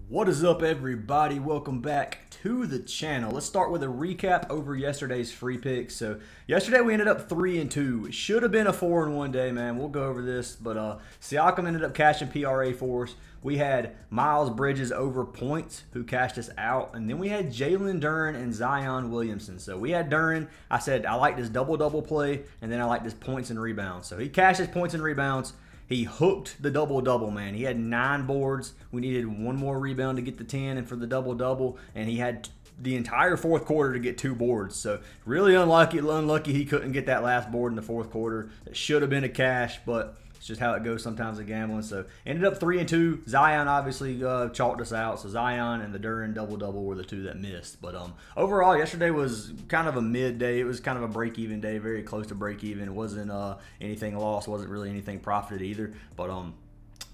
What is up, everybody? Welcome back to the channel. Let's start with a recap over yesterday's free picks. So yesterday we ended up 3-2. It should have been a 4-1 day, man. We'll go over this, but Siakam ended up cashing PRA for us. We had Miles Bridges over points, who cashed us out, and then we had Jalen Duren and Zion Williamson. So we had Duren. I said I like this double-double play, and then I like this points and rebounds. So he cashed his points and rebounds. He hooked the double-double, man. He had 9 boards. We needed one more rebound to get the 10 and for the double-double, and he had the entire fourth quarter to get 2 boards. So really unlucky he couldn't get that last board in the fourth quarter. It should have been a cash, but it's just how it goes sometimes in gambling. So ended up 3-2. Zion obviously chalked us out. So Zion and the Duren double-double were the 2 that missed. But overall, yesterday was kind of a mid-day. It was kind of a break-even day, very close to break-even. It wasn't anything lost. Wasn't really anything profited either. But I'm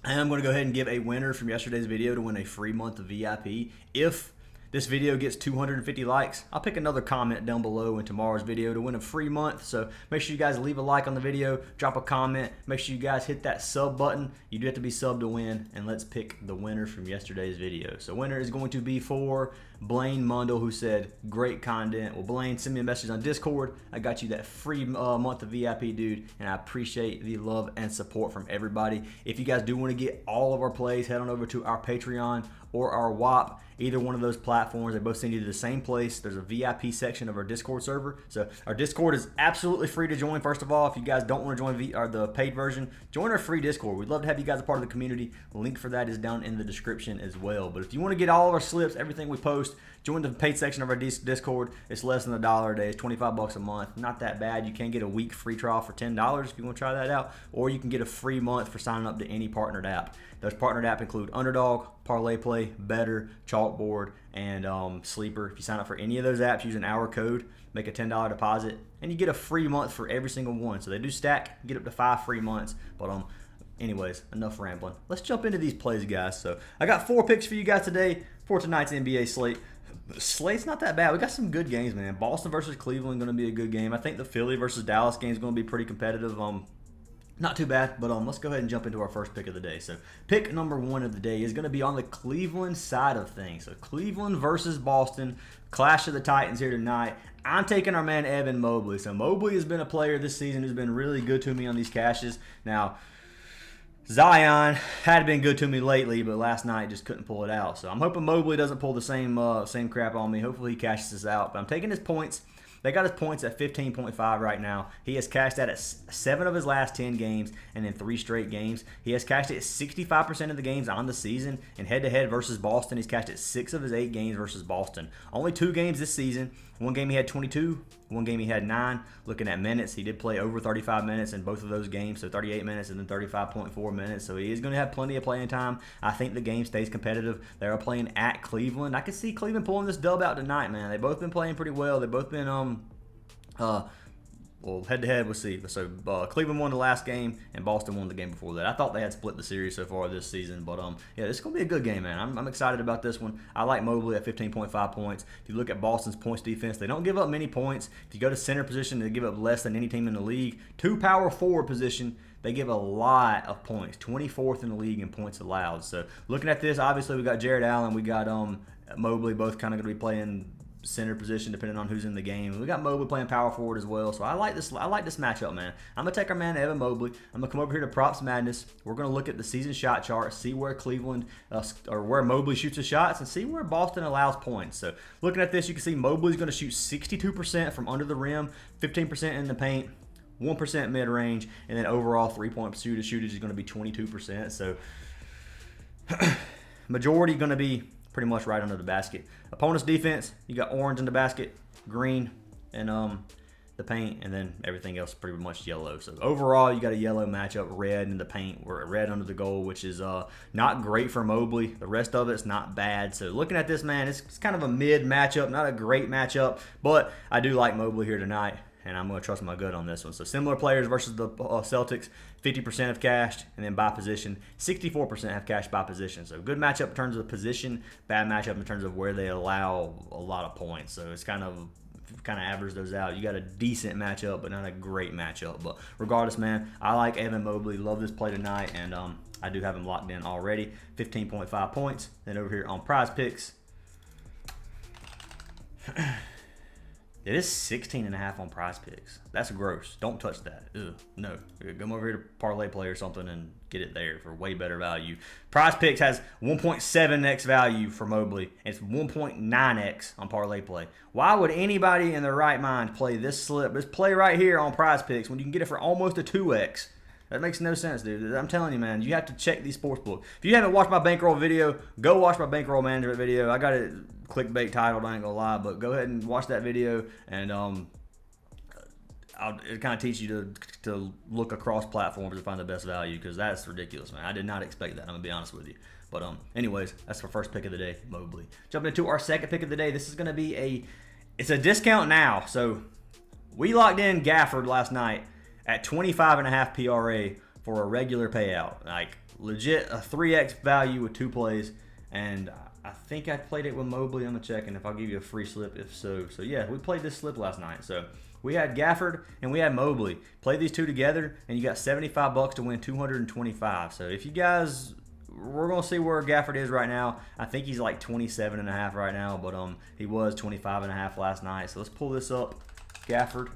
going to go ahead and give a winner from yesterday's video to win a free month of VIP. If this video gets 250 likes, I'll pick another comment down below in tomorrow's video to win a free month. So make sure you guys leave a like on the video, drop a comment, make sure you guys hit that sub button. You do have to be subbed to win, and let's pick the winner from yesterday's video. So winner is going to be for Blaine Mundle, who said, great content. Well, Blaine, send me a message on Discord. I got you that free month of VIP, dude, and I appreciate the love and support from everybody. If you guys do want to get all of our plays, head on over to our Patreon or our WAP. Either one of those platforms, they both send you to the same place. There's a VIP section of our Discord server. So our Discord is absolutely free to join. First of all, if you guys don't want to join the paid version, join our free Discord. We'd love to have you guys a part of the community. The link for that is down in the description as well. But if you want to get all of our slips, everything we post, join the paid section of our Discord. It's less than $1 a day. It's 25 bucks a month. Not that bad. You can get a week free trial for $10 if you want to try that out, or you can get a free month for signing up to any partnered app. Those partnered apps include Underdog, Parlay Play, Better, Chalkboard, and Sleeper. If you sign up for any of those apps using our code, make a $10 deposit, and you get a free month for every single one. So they do stack, get up to 5 free months. But anyways, enough rambling. Let's jump into these plays, guys. So I got 4 picks for you guys today for tonight's NBA slate. Slate's not that bad. We got some good games, man. Boston versus Cleveland going to be a good game. I think the Philly versus Dallas game is going to be pretty competitive. Not too bad, but let's go ahead and jump into our first pick of the day. So pick number 1 of the day is going to be on the Cleveland side of things. So Cleveland versus Boston, clash of the Titans here tonight. I'm taking our man Evan Mobley. So Mobley has been a player this season who's been really good to me on these cashes. Now, Zion had been good to me lately, but last night just couldn't pull it out. So I'm hoping Mobley doesn't pull the same crap on me. Hopefully he cashes this out. But I'm taking his points. They got his points at 15.5 right now. He has cashed that at 7 of his last 10 games and in 3 straight games. He has cashed it 65% of the games on the season. And head-to-head versus Boston, he's cashed it 6 of his 8 games versus Boston. Only 2 games this season. One game he had 22. One game he had 9. Looking at minutes, he did play over 35 minutes in both of those games. So 38 minutes and then 35.4 minutes. So he is going to have plenty of playing time. I think the game stays competitive. They are playing at Cleveland. I could see Cleveland pulling this dub out tonight, man. They've both been playing pretty well. They've both been well, head-to-head, we'll see. So Cleveland won the last game, and Boston won the game before that. I thought they had split the series so far this season, but yeah, it's going to be a good game, man. I'm excited about this one. I like Mobley at 15.5 points. If you look at Boston's points defense, they don't give up many points. If you go to center position, they give up less than any team in the league. 2 power forward position, they give a lot of points. 24th in the league in points allowed. So looking at this, obviously we got Jared Allen, we got Mobley, both kind of going to be playing center position depending on who's in the game. We got Mobley playing power forward as well, so I like this matchup, man. I'm gonna take our man Evan Mobley. I'm gonna come over here to Props Madness. We're gonna look at the season shot chart, see where Cleveland or where Mobley shoots his shots, and see where Boston allows points. So looking at this, you can see Mobley's gonna shoot 62% from under the rim, 15% in the paint, 1% mid-range, and then overall 3-point shootage is going to be 22%. So majority going to be pretty much right under the basket. Opponent's defense, you got orange in the basket, green and the paint, and then everything else pretty much yellow. So overall, you got a yellow matchup, red in the paint, or red under the goal, which is not great for Mobley. The rest of it's not bad. So looking at this, man, it's kind of a mid matchup, not a great matchup, but I do like Mobley here tonight, and I'm going to trust my gut on this one. So similar players versus the Celtics, 50% have cashed, and then by position, 64% have cashed by position. So good matchup in terms of position, bad matchup in terms of where they allow a lot of points. So it's kind of average those out. You got a decent matchup, but not a great matchup. But regardless, man, I like Evan Mobley. Love this play tonight, and I do have him locked in already. 15.5 points. Then over here on Prizepicks, it is 16.5 on Prizepicks. That's gross. Don't touch that. Ugh, no. Come over here to Parlay Play or something and get it there for way better value. Prizepicks has 1.7x value for Mobley. And it's 1.9x on Parlay Play. Why would anybody in their right mind play this slip, this play right here on Prizepicks when you can get it for almost a 2x? That makes no sense, dude. I'm telling you, man, you have to check these sportsbooks. If you haven't watched my bankroll video, go watch my bankroll management video. I got it clickbait titled, I ain't gonna lie, but go ahead and watch that video, and it kind of teach you to look across platforms to find the best value, because that's ridiculous, man. I did not expect that. I'm gonna be honest with you. But anyways, that's our first pick of the day, Mobley. Jumping into our second pick of the day. This is gonna be it's a discount now. So we locked in Gafford last night at 25.5 PRA for a regular payout. Like, legit a 3x value with 2 plays. And I think I played it with Mobley. I'm going to check, and if I'll give you a free slip if so. So, yeah, we played this slip last night. So, we had Gafford and we had Mobley. Play these two together, and you got $75 to win 225. So, if you guys... We're going to see where Gafford is right now. I think he's like 27.5 right now, but he was 25.5 last night. So, let's pull this up. Gafford.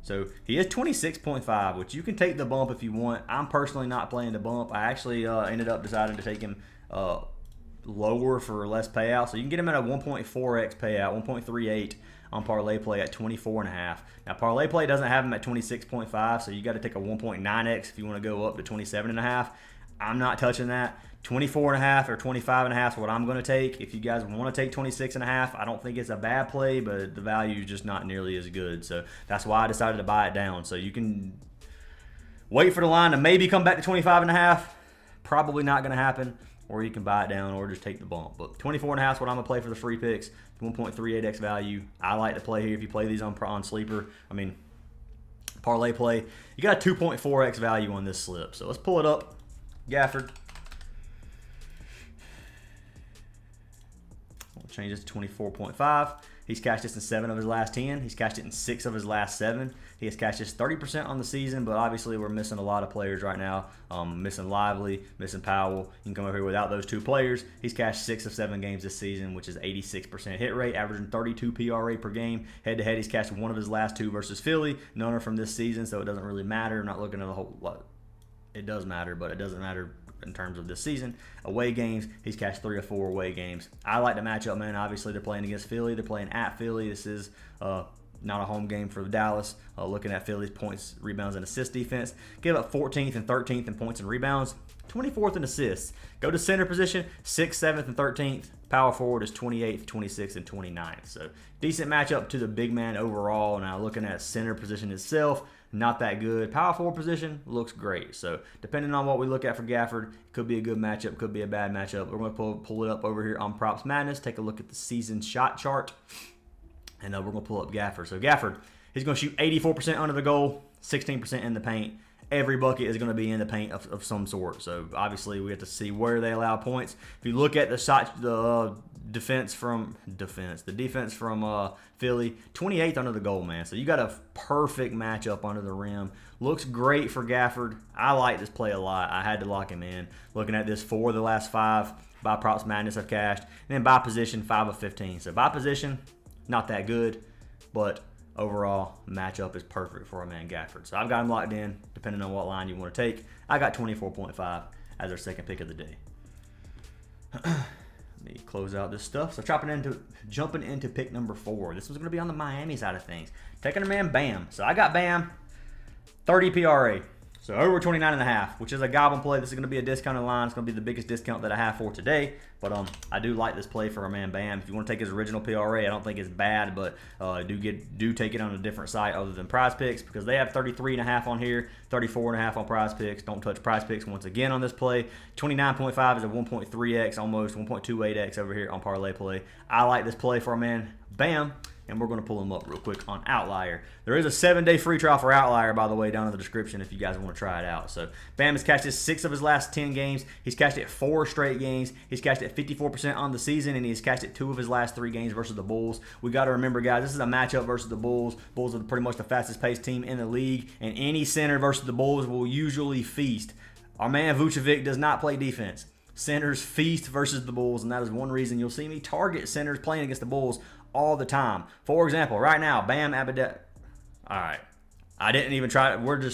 So he is 26.5, which you can take the bump if you want. I'm personally not playing the bump. I actually ended up deciding to take him lower for less payout. So you can get him at a 1.4x payout, 1.38 on Parlay Play at 24.5. Now Parlay Play doesn't have him at 26.5, so you got to take a 1.9x if you want to go up to 27.5. I'm not touching that. 24.5 or 25.5 is what I'm going to take. If you guys want to take 26.5, I don't think it's a bad play, but the value is just not nearly as good. So that's why I decided to buy it down. So you can wait for the line to maybe come back to 25.5. Probably not going to happen. Or you can buy it down or just take the bump. But 24.5 is what I'm going to play for the free picks. 1.38x value. I like to play here. If you play these on Sleeper, Parlay Play, you got a 2.4x value on this slip. So let's pull it up. Gafford. We'll change this to 24.5. He's cashed this in 7 of his last 10. He's cashed it in 6 of his last 7. He has cashed this 30% on the season, but obviously we're missing a lot of players right now. Missing Lively, missing Powell. You can come over here without those 2 players. He's cashed 6 of 7 games this season, which is 86% hit rate, averaging 32 PRA per game. Head-to-head, he's cashed 1 of his last 2 versus Philly. None are from this season, so it doesn't really matter. I'm not looking at the whole lot. It does matter, but it doesn't matter in terms of this season. Away games, he's cashed 3 or 4 away games. I like the matchup, man. Obviously, they're playing against Philly. They're playing at Philly. This is not a home game for Dallas. Looking at Philly's points, rebounds, and assist defense. Give up 14th and 13th in points and rebounds. 24th in assists. Go to center position, 6th, 7th, and 13th. Power forward is 28th, 26th, and 29th. So decent matchup to the big man overall. Now looking at center position itself, not that good. Power forward position looks great. So depending on what we look at for Gafford, it could be a good matchup, could be a bad matchup. We're going to pull it up over here on Props Madness. Take a look at the season shot chart. And we're going to pull up Gafford. So Gafford, he's going to shoot 84% under the goal, 16% in the paint. Every bucket is going to be in the paint of some sort. So obviously we have to see where they allow points. If you look at the defense from Philly, 28th under the goal, man. So you got a perfect matchup under the rim. Looks great for Gafford. I like this play a lot. I had to lock him in. Looking at this, 4 of the last 5 by Props Madness I've cashed. And then by position, 5 of 15. So by position, not that good, but overall matchup is perfect for a man Gafford. So I've got him locked in, depending on what line you want to take. I got 24.5 as our second pick of the day. Let me close out this stuff. So jumping into pick number 4. This was going to be on the Miami side of things. Taking a man Bam. So I got Bam, 30 PRA. So over 29.5, which is a goblin play. This is going to be a discounted line. It's going to be the biggest discount that I have for today. But I do like this play for a man Bam. If you want to take his original PRA, I don't think it's bad, but do take it on a different site other than Prizepicks, because they have 33.5 on here, 34.5 on Prizepicks. Don't touch Prizepicks once again on this play. 29.5 is a 1.3x, almost 1.28x over here on Parlay Play. I like this play for a man Bam. And we're going to pull them up real quick on Outlier. There is a 7-day free trial for Outlier, by the way, down in the description if you guys want to try it out. So Bam has cashed it 6 of his last 10 games. He's cashed it 4 straight games. He's cashed it 54% on the season, and he's cashed it 2 of his last 3 games versus the Bulls. We got to remember, guys, this is a matchup versus the Bulls. Bulls are pretty much the fastest-paced team in the league, and any center versus the Bulls will usually feast. Our man Vucevic does not play defense. Centers feast versus the Bulls, and that is one reason you'll see me target centers playing against the Bulls all the time. For example, right now, Bam Adebayo. All right. I didn't even try. We're going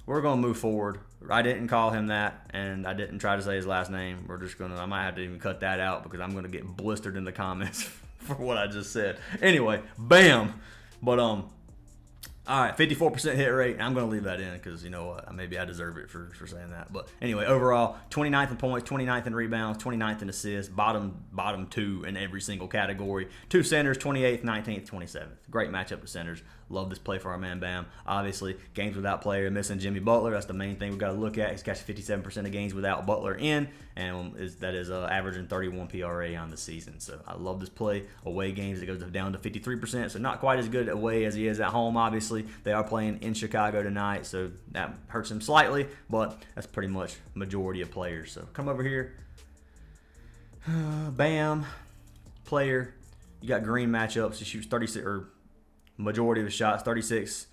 to move forward. I didn't call him that, and I didn't try to say his last name. I might have to even cut that out because I'm going to get blistered in the comments for what I just said. Anyway, Bam. But, all right, 54% hit rate. I'm going to leave that in because, you know what, maybe I deserve it for saying that. But anyway, overall, 29th in points, 29th in rebounds, 29th in assists, bottom 2 in every single category. 2 centers, 28th, 19th, 27th. Great matchup to centers. Love this play for our man Bam. Obviously, games without player, missing Jimmy Butler. That's the main thing we've got to look at. He's catching 57% of games without Butler in, and that is averaging 31 PRA on the season. So I love this play. Away games, it goes down to 53%, so not quite as good away as he is at home, obviously. They are playing in Chicago tonight, so that hurts him slightly, but that's pretty much majority of players. So come over here. Bam. Player. You got green matchups. He shoots 36, or majority of his shots, 36%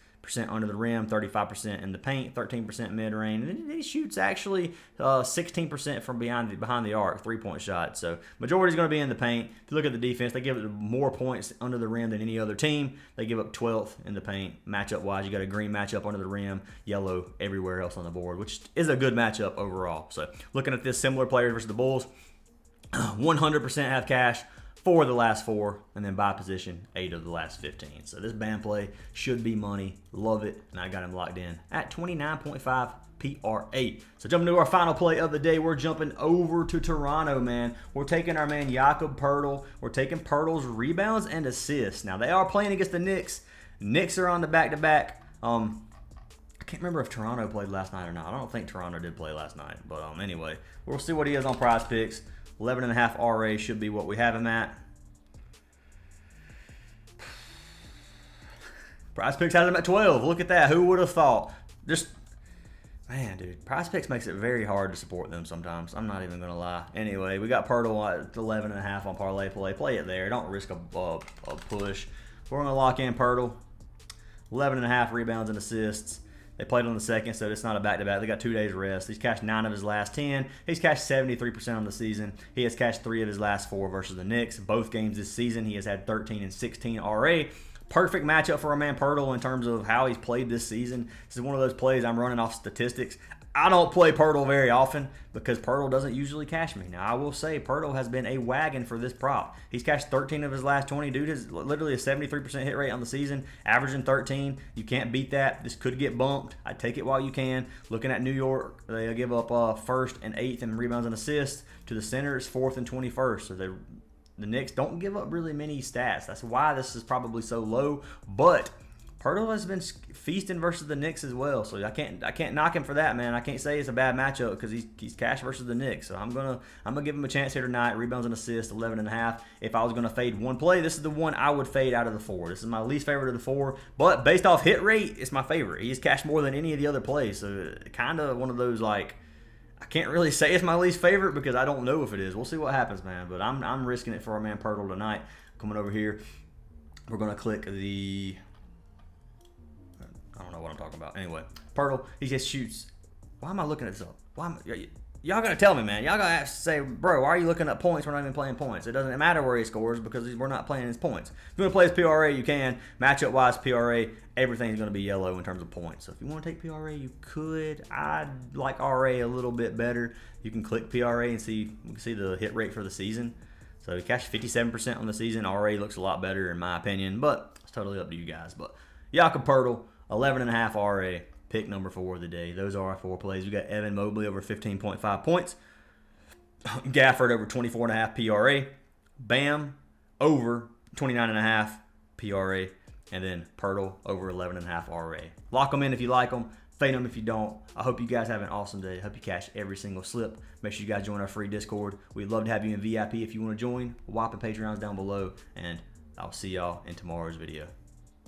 under the rim, 35% in the paint, 13% mid-range. And he shoots actually 16% from behind the arc, three-point shots. So majority is going to be in the paint. If you look at the defense, they give it more points under the rim than any other team. They give up 12th in the paint. Matchup-wise, you got a green matchup under the rim, yellow everywhere else on the board, which is a good matchup overall. So looking at this, similar players versus the Bulls, 100% have cash. 4 of the last 4, and then by position, 8 of the last 15. So this Bam play should be money. Love it, and I got him locked in at 29.5 PRA. So jumping to our final play of the day, we're jumping over to Toronto, man. We're taking our man Yakob Poeltl. We're taking Poeltl's rebounds and assists. Now, they are playing against the Knicks. Knicks are on the back-to-back. I can't remember if Toronto played last night or not. I don't think Toronto did play last night. But anyway, we'll see what he is on Prizepicks. 11.5 RA should be what we have him at. Prizepicks has him at 12. Look at that. Who would have thought? Man, dude. Prizepicks makes it very hard to support them sometimes. I'm not even going to lie. Anyway, we got Poeltl at 11.5 on Parlay Play. Play it there. Don't risk a push. We're going to lock in Poeltl. 11.5 rebounds and assists. They played on the second, so it's not a back-to-back. They got 2 days rest. He's cashed 9 of his last 10. He's cashed 73% on the season. He has cashed 3 of his last 4 versus the Knicks. Both games this season, he has had 13 and 16 RA. Perfect matchup for our man Poeltl in terms of how he's played this season. This is one of those plays I'm running off statistics. I don't play Poeltl very often because Poeltl doesn't usually cash me. Now, I will say Poeltl has been a wagon for this prop. He's cashed 13 of his last 20. Dude is literally a 73% hit rate on the season, averaging 13. You can't beat that. This could get bumped. I take it while you can. Looking at New York, they give up 1st and 8th in rebounds and assists. To the Centers, 4th and 21st. So the Knicks don't give up really many stats. That's why this is probably so low. But Poeltl has been feasting versus the Knicks as well, so I can't knock him for that, man. I can't say it's a bad matchup because he's cash versus the Knicks. So I'm gonna give him a chance here tonight. Rebounds and assists, 11.5. If I was gonna fade one play, this is the one I would fade out of the 4. This is my least favorite of the 4, but based off hit rate, it's my favorite. He's cashed more than any of the other plays, so kind of one of those like. I can't really say it's my least favorite because I don't know if it is. We'll see what happens, man. But I'm risking it for our man Poeltl tonight. Coming over here, we're gonna click the. I don't know what I'm talking about. Anyway, Poeltl, he just shoots. Why am I looking at this up? Y'all gotta tell me, man. Y'all gotta have to say, bro, why are you looking at points? We're not even playing points. It doesn't matter where he scores because we're not playing his points. If you want to play his PRA, you can. Matchup-wise, PRA, everything's going to be yellow in terms of points. So if you want to take PRA, you could. I like RA a little bit better. You can click PRA and see the hit rate for the season. So he cashed 57% on the season. RA looks a lot better in my opinion, but it's totally up to you guys. But Yakob Poeltl, 11.5 RA. Pick number 4 of the day. Those are our 4 plays. We got Evan Mobley over 15.5 points. Gafford over 24.5 PRA. Bam over 29.5 PRA. And then Poeltl over 11.5 RA. Lock them in if you like them. Fade them if you don't. I hope you guys have an awesome day. I hope you cash every single slip. Make sure you guys join our free Discord. We'd love to have you in VIP if you want to join. WAP and Patreon's down below. And I'll see y'all in tomorrow's video.